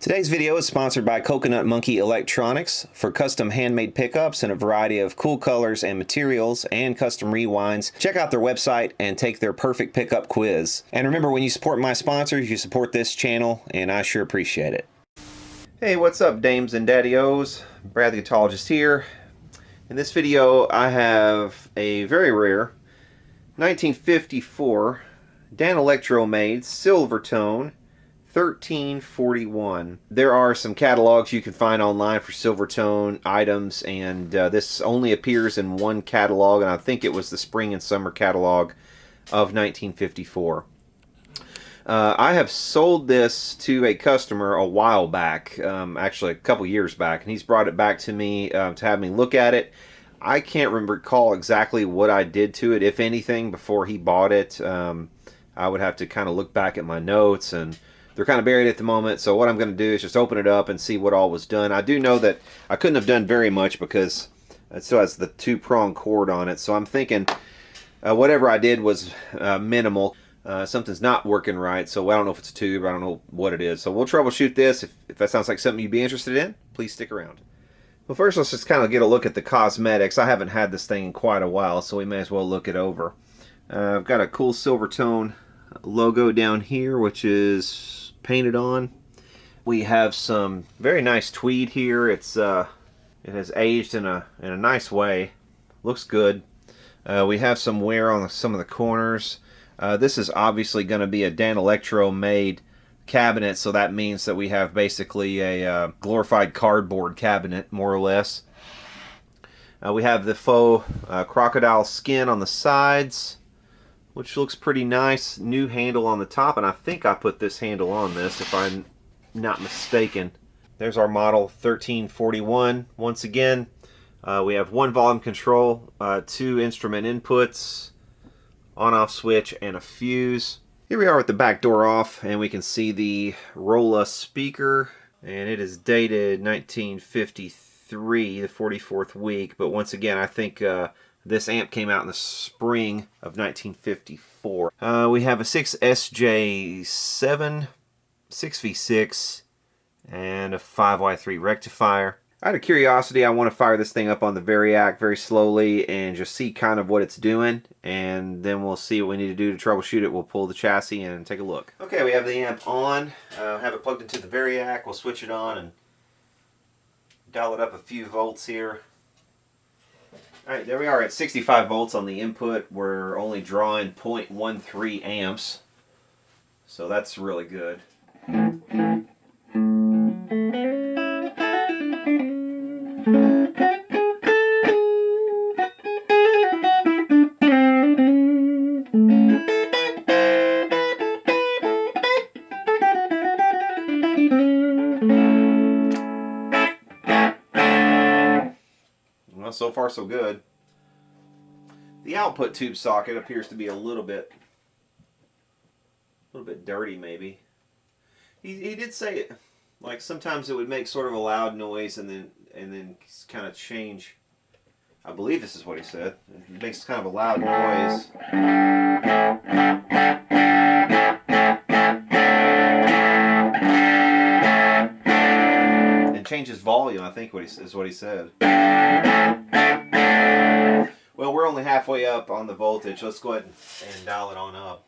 Today's video is sponsored by Coconut Monkey Electronics for custom handmade pickups in a variety of cool colors and materials and custom rewinds. Check out their website and take their perfect pickup quiz. And remember, when you support my sponsors, you support this channel, and I sure appreciate it. Hey, what's up, dames and daddy-os? Brad the Guitarologist here. In this video, I have a very rare 1954 Danelectro made Silvertone 1341. There are some catalogs you can find online for Silvertone items, and this only appears in one catalog, and I think it was the spring and summer catalog of 1954. I have sold this to a customer a while back, actually a couple years back, and he's brought it back to me to have me look at it. I can't recall exactly what I did to it, if anything, before he bought it. I would have to kind of look back at my notes, and they're kind of buried at the moment, so what I'm going to do is just open it up and see what all was done. I do know that I couldn't have done very much because it still has the two-prong cord on it, so I'm thinking whatever I did was minimal. Something's not working right, so I don't know if it's a tube, I don't know what it is. So we'll troubleshoot this. If that sounds like something you'd be interested in, please stick around. Well, first let's just kind of get a look at the cosmetics. I haven't had this thing in quite a while, so we may as well look it over. I've got a cool Silvertone logo down here, which is painted on. We have some very nice tweed here. It has aged in a nice way. Looks good. We have some wear on some of the corners. This is obviously going to be a Danelectro made cabinet, so that means that we have basically a glorified cardboard cabinet, more or less. We have the faux crocodile skin on the sides, which looks pretty nice. New handle on the top, and I think I put this handle on this, if I'm not mistaken. There's our model 1341. Once again, we have one volume control, two instrument inputs, on-off switch, and a fuse. Here we are with the back door off, and we can see the Rolla speaker, and it is dated 1953, the 44th week, but once again, I think this amp came out in the spring of 1954. We have a 6SJ7, 6V6, and a 5Y3 rectifier. Out of curiosity, I want to fire this thing up on the Variac very slowly and just see kind of what it's doing, and then we'll see what we need to do to troubleshoot it. We'll pull the chassis and take a look. Okay, we have the amp on. Have it plugged into the Variac. We'll switch it on and dial it up a few volts here. Alright, there we are at 65 volts on the input. We're only drawing 0.13 amps, so that's really good. Well, so far so good. The output tube socket appears to be a little bit dirty, maybe. He did say it, like sometimes it would make sort of a loud noise and then kind of change. I believe this is what he said. It makes kind of a loud noise. And changes volume, I think is what he said. Well, we're only halfway up on the voltage. Let's go ahead and dial it on up.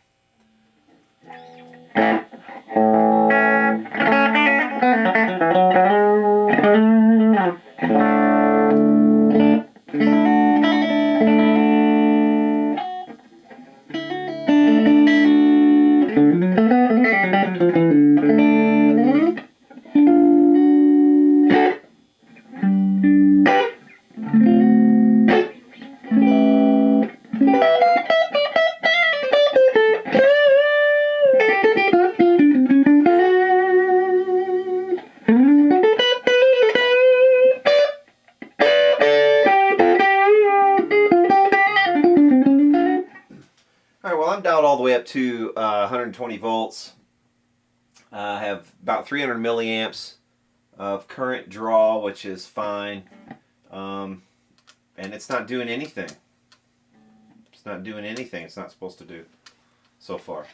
I'm dialed all the way up to 120 volts. I have about 300 milliamps of current draw, which is fine. And it's not doing anything. It's not doing anything it's not supposed to do so far.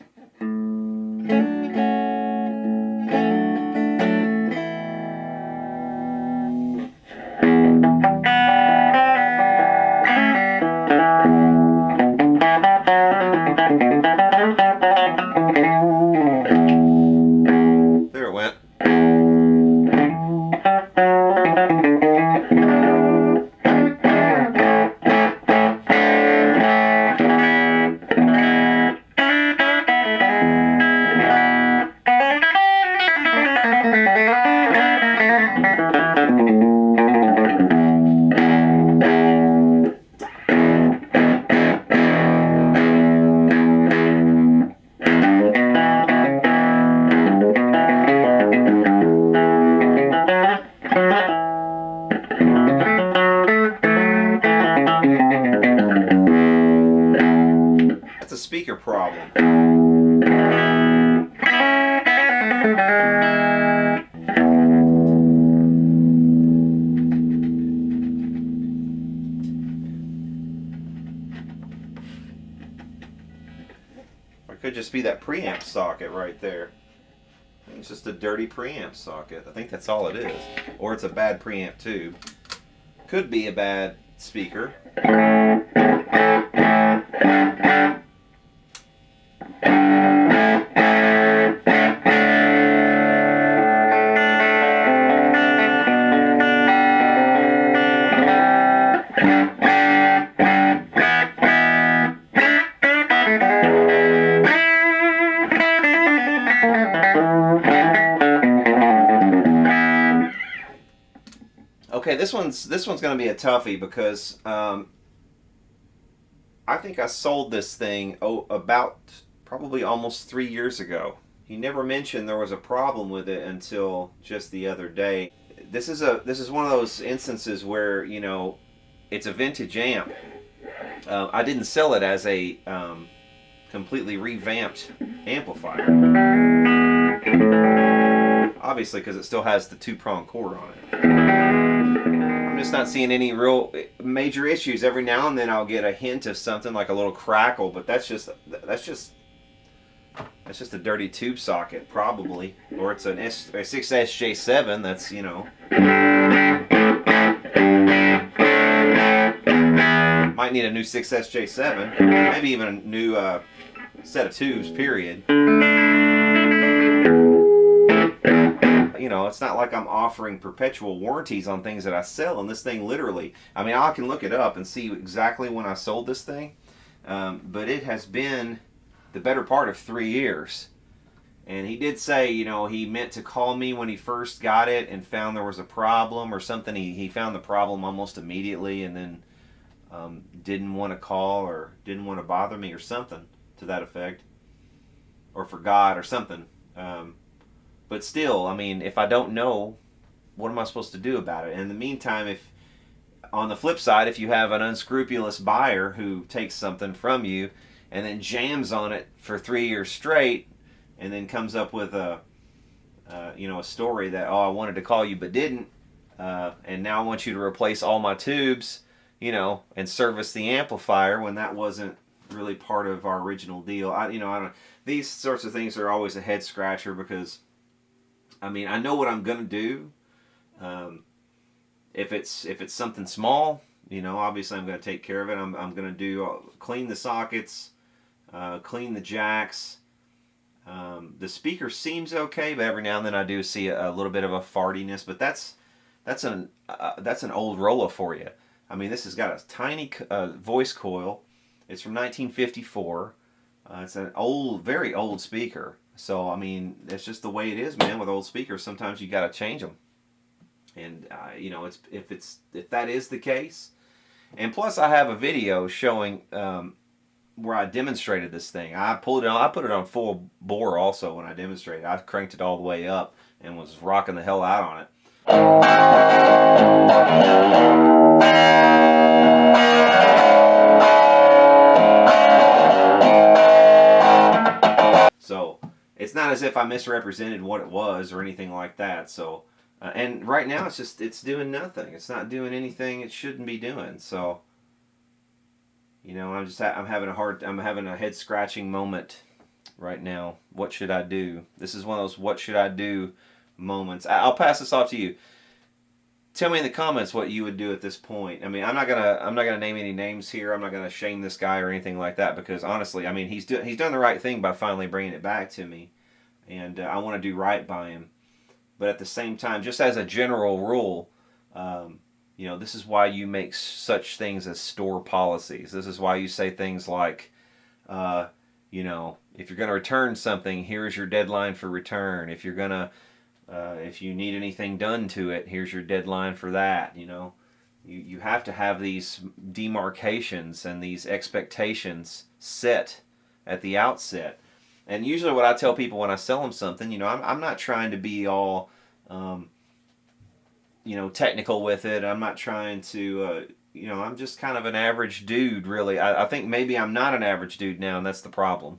problem. It could just be that preamp socket right there. I think it's just a dirty preamp socket. I think that's all it is. Or it's a bad preamp tube. Could be a bad speaker. Okay, this one's going to be a toughie because I think I sold this thing about probably almost 3 years ago. He never mentioned there was a problem with it until just the other day. This is one of those instances where, you know, it's a vintage amp. I didn't sell it as a completely revamped amplifier, obviously, because it still has the 2-prong cord on it. I'm just not seeing any real major issues. Every now and then I'll get a hint of something like a little crackle, but that's just a dirty tube socket probably, or it's a 6SJ7 that's, you know, might need a new 6SJ7, maybe even a new set of tubes, period. You know, it's not like I'm offering perpetual warranties on things that I sell, and this thing literally, I mean, I can look it up and see exactly when I sold this thing, but it has been the better part of 3 years. And he did say, you know, he meant to call me when he first got it and found there was a problem or something. He found the problem almost immediately and then didn't want to call or didn't want to bother me or something to that effect, or forgot or something. But still, I mean, if I don't know, what am I supposed to do about it? And in the meantime, if on the flip side, if you have an unscrupulous buyer who takes something from you and then jams on it for 3 years straight, and then comes up with a story that, oh, I wanted to call you but didn't, and now I want you to replace all my tubes, you know, and service the amplifier when that wasn't really part of our original deal. I don't. These sorts of things are always a head scratcher because, I mean, I know what I'm gonna do. If it's something small, you know, obviously I'm gonna take care of it. I'm gonna clean the sockets, clean the jacks. The speaker seems okay, but every now and then I do see a little bit of a fartiness. But that's an old Rolla for you. I mean, this has got a tiny voice coil. It's from 1954. It's an old, very old speaker. So, I mean, it's just the way it is, man. With old speakers, sometimes you got to change them. And you know, if that is the case, and plus I have a video showing where I demonstrated this thing. I put it on full bore also when I demonstrated. I cranked it all the way up and was rocking the hell out on it. So it's not as if I misrepresented what it was or anything like that. So and right now it's doing nothing. It's not doing anything it shouldn't be doing. So, you know, I'm having a head scratching moment right now. What should I do? This is one of those what should I do moments. I'll pass this off to you. Tell me in the comments what you would do at this point. I mean, I'm not gonna name any names here. I'm not gonna shame this guy or anything like that because honestly, I mean, he's done the right thing by finally bringing it back to me, and I want to do right by him. But at the same time, just as a general rule, you know, this is why you make such things as store policies. This is why you say things like, you know, if you're going to return something, here's your deadline for return. If you need anything done to it, here's your deadline for that. You know, you have to have these demarcations and these expectations set at the outset. And usually what I tell people when I sell them something, you know, I'm not trying to be all, you know, technical with it. I'm not trying to, you know, I'm just kind of an average dude, really. I think maybe I'm not an average dude now, and that's the problem.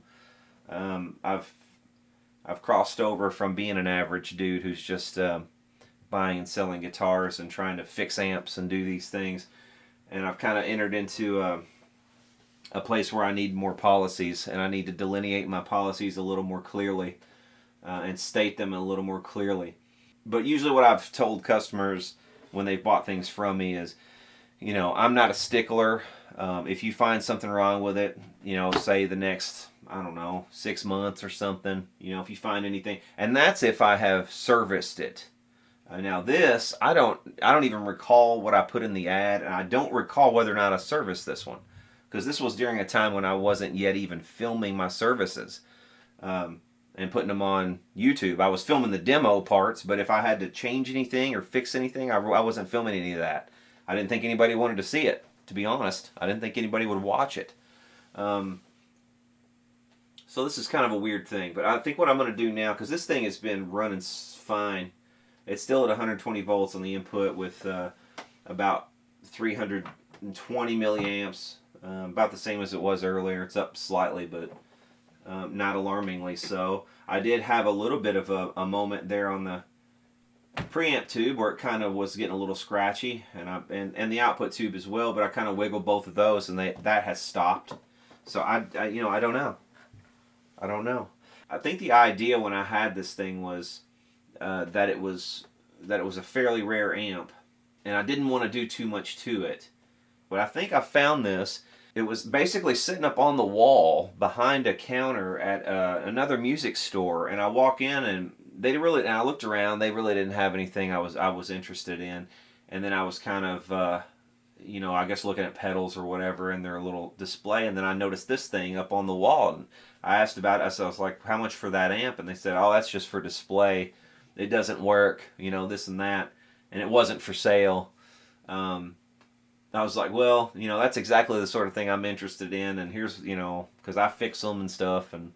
I've crossed over from being an average dude who's just buying and selling guitars and trying to fix amps and do these things, and I've kind of entered into a place where I need more policies, and I need to delineate my policies a little more clearly and state them a little more clearly. But usually what I've told customers when they've bought things from me is, you know, I'm not a stickler. If you find something wrong with it, you know, say the next, I don't know, 6 months or something, you know, if you find anything, and that's if I have serviced it. Now this, I don't even recall what I put in the ad, and I don't recall whether or not I serviced this one, because this was during a time when I wasn't yet even filming my services and putting them on YouTube. I was filming the demo parts, but if I had to change anything or fix anything, I wasn't filming any of that. I didn't think anybody wanted to see it, to be honest. I didn't think anybody would watch it. So this is kind of a weird thing, but I think what I'm going to do now, because this thing has been running fine. It's still at 120 volts on the input with about 320 milliamps, about the same as it was earlier. It's up slightly, but not alarmingly so. I did have a little bit of a moment there on the preamp tube where it kind of was getting a little scratchy, and the output tube as well, but I kind of wiggled both of those, and that has stopped. So I you know, I don't know. I think the idea when I had this thing was that it was a fairly rare amp, and I didn't want to do too much to it. But I think I found this. It was basically sitting up on the wall behind a counter at another music store, and I walk in and and I looked around. They really didn't have anything I was interested in, and then I was kind of you know, I guess looking at pedals or whatever in their little display, and then I noticed this thing up on the wall, and I asked about it. I was like, how much for that amp? And they said, oh, that's just for display. It doesn't work, you know, this and that, and it wasn't for sale. I was like, well, you know, that's exactly the sort of thing I'm interested in, and here's, you know, because I fix them and stuff, and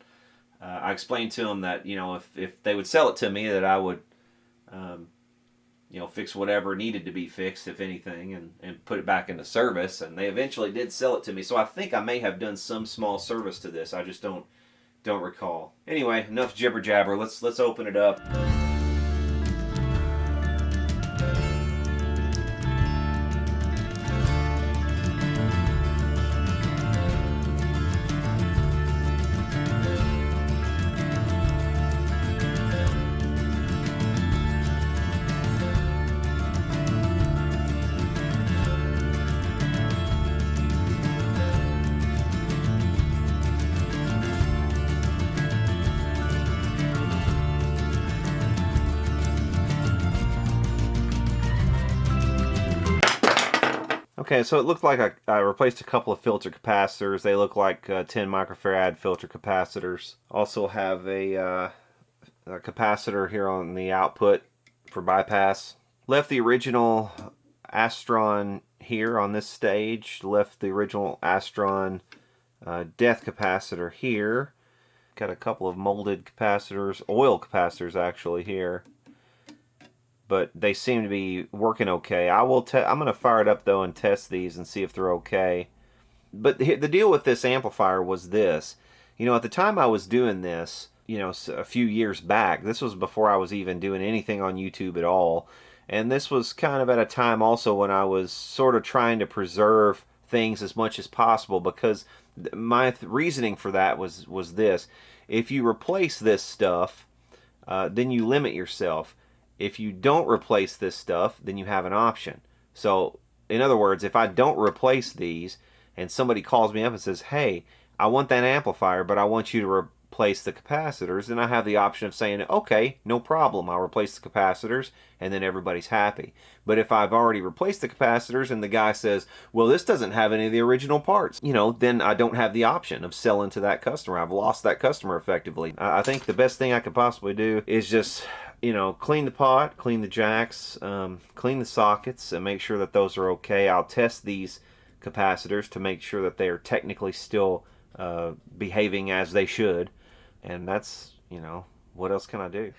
I explained to them that, you know, if they would sell it to me, that I would, you know, fix whatever needed to be fixed, if anything, and put it back into service, and they eventually did sell it to me. So I think I may have done some small service to this. I just don't recall. Anyway, enough jibber jabber. Let's open it up. Okay, so it looked like I replaced a couple of filter capacitors. They look like 10 microfarad filter capacitors. Also have a capacitor here on the output for bypass. Left the original Astron here on this stage. Left the original Astron death capacitor here. Got a couple of molded capacitors, oil capacitors actually here. But they seem to be working okay. I'm going to fire it up though and test these and see if they're okay. But the deal with this amplifier was this. You know, at the time I was doing this, you know, a few years back, this was before I was even doing anything on YouTube at all. And this was kind of at a time also when I was sort of trying to preserve things as much as possible, because my reasoning for that was this. If you replace this stuff, then you limit yourself. If you don't replace this stuff, then you have an option. So, in other words, if I don't replace these and somebody calls me up and says, hey, I want that amplifier, but I want you to replace the capacitors, then I have the option of saying, okay, no problem, I'll replace the capacitors, and then everybody's happy. But if I've already replaced the capacitors and the guy says, well, this doesn't have any of the original parts, you know, then I don't have the option of selling to that customer. I've lost that customer effectively. I think the best thing I could possibly do is just, you know, clean the pot, clean the jacks, clean the sockets, and make sure that those are okay. I'll test these capacitors to make sure that they are technically still behaving as they should. And that's, you know, what else can I do?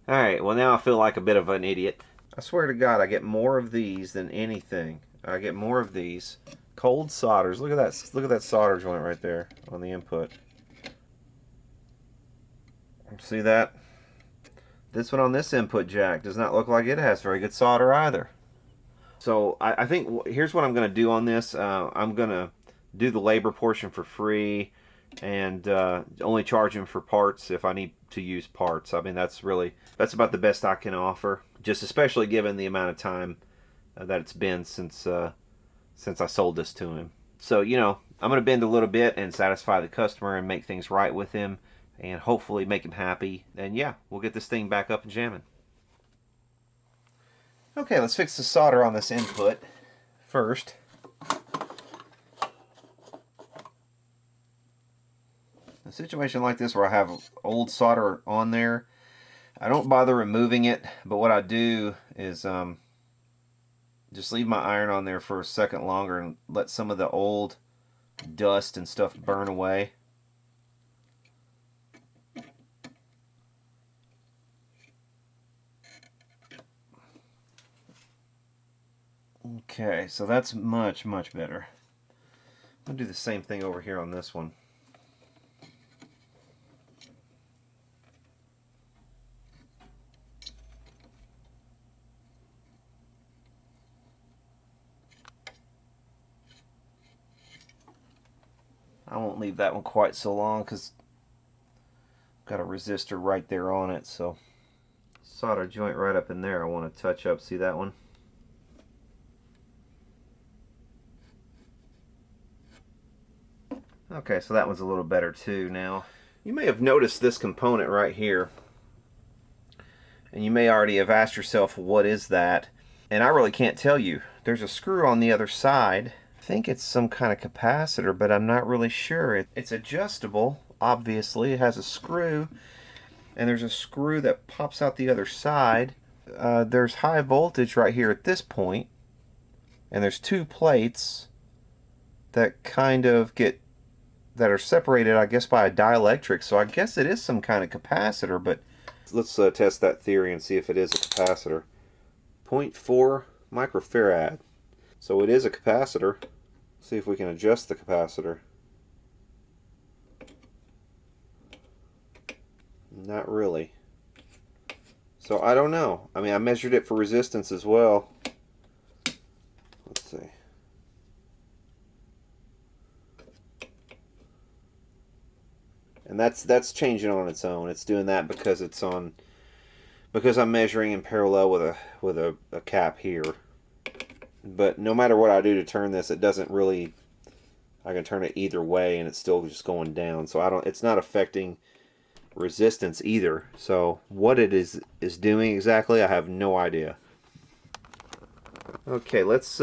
Alright, well now I feel like a bit of an idiot. I swear to God, I get more of these than anything. I get more of these. Cold solders. Look at that solder joint right there on the input. See that? This one on this input jack does not look like it has very good solder either. So I think here's what I'm going to do on this. I'm going to do the labor portion for free and only charge him for parts if I need to use parts. I mean, that's about the best I can offer, just especially given the amount of time that it's been since I sold this to him. So, you know, I'm going to bend a little bit and satisfy the customer and make things right with him and hopefully make him happy. And yeah, we'll get this thing back up and jamming. Okay, let's fix the solder on this input first. A situation like this where I have old solder on there, I don't bother removing it, but what I do is just leave my iron on there for a second longer and let some of the old dust and stuff burn away. Okay, so that's much better. I'm going to do the same thing over here on this one. I won't leave that one quite so long because I've got a resistor right there on it, so solder joint right up in there I want to touch up. See that one? Okay, so that one's a little better too now. You may have noticed this component right here, and you may already have asked yourself, what is that? And I really can't tell you. There's a screw on the other side. I think it's some kind of capacitor, but I'm not really sure. It's adjustable, obviously. It has a screw, and there's a screw that pops out the other side. There's high voltage right here at this point, and there's two plates that that are separated, I guess, by a dielectric. So I guess it is some kind of capacitor, but let's test that theory and see if it is a capacitor. 0.4 microfarad. So it is a capacitor. See if we can adjust the capacitor. Not really. So I don't know. I mean, I measured it for resistance as well. Let's see. And that's changing on its own. It's doing that because because I'm measuring in parallel with a cap here. But no matter what I do to turn this, it doesn't really. I can turn it either way, and it's still just going down. So it's not affecting resistance either. So what it is doing exactly, I have no idea. Okay, let's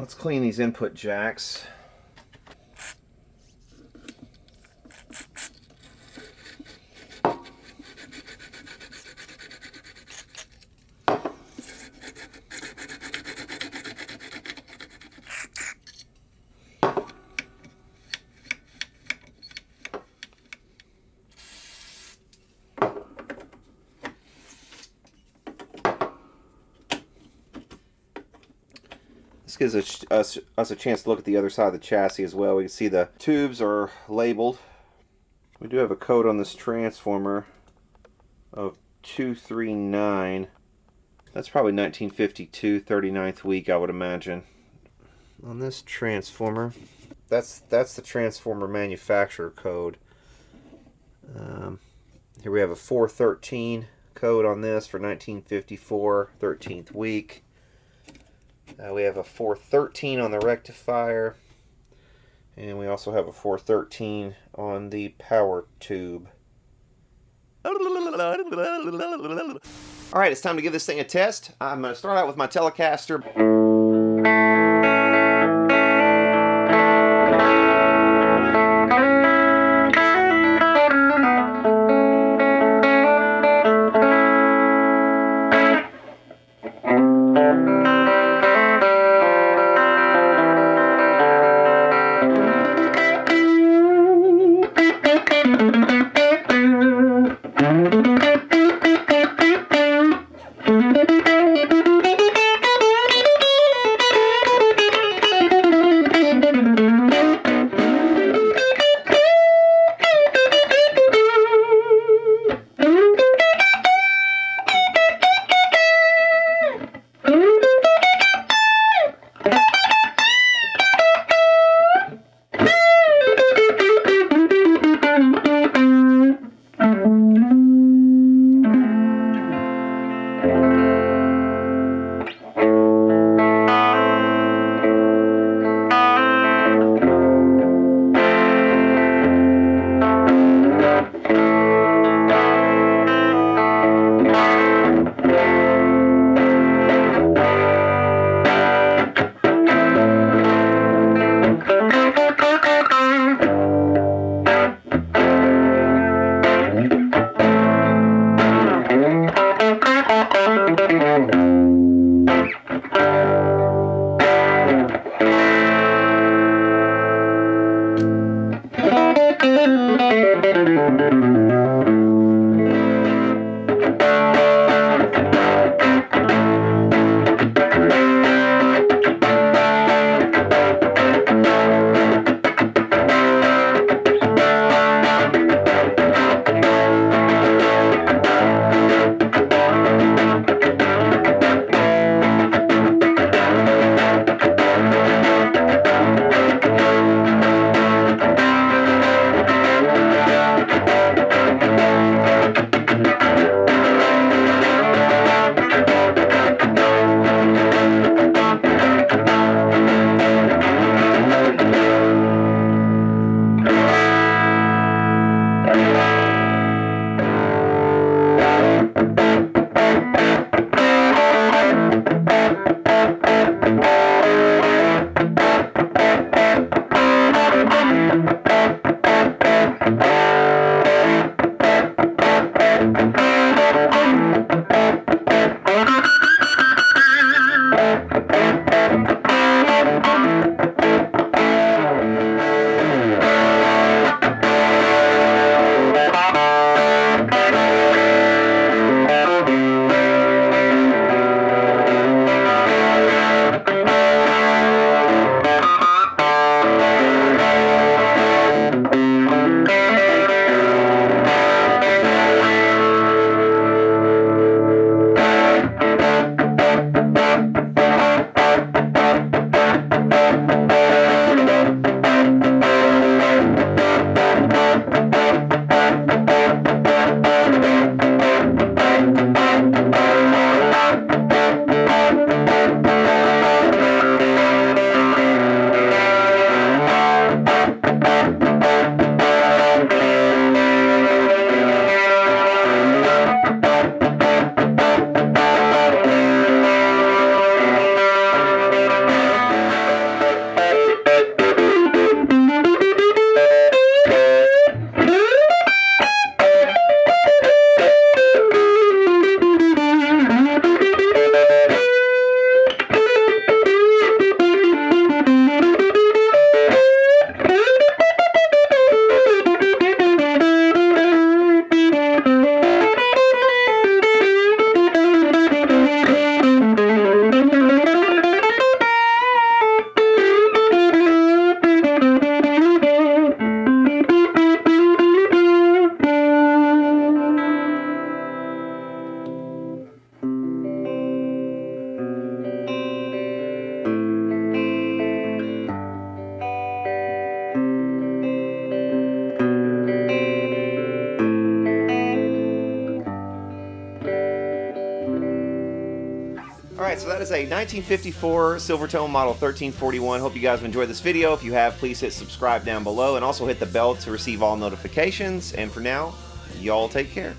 clean these input jacks. This gives us a chance to look at the other side of the chassis as well. We can see the tubes are labeled. We do have a code on this transformer of 239. That's probably 1952, 39th week, I would imagine. On this transformer, that's the transformer manufacturer code. Here we have a 413 code on this for 1954, 13th week. We have a 413 on the rectifier, and we also have a 413 on the power tube. Alright, it's time to give this thing a test. I'm going to start out with my Telecaster. Alright, so that is a 1954 Silvertone model 1341. Hope you guys have enjoyed this video. If you have, please hit subscribe down below and also hit the bell to receive all notifications. And for now, y'all take care.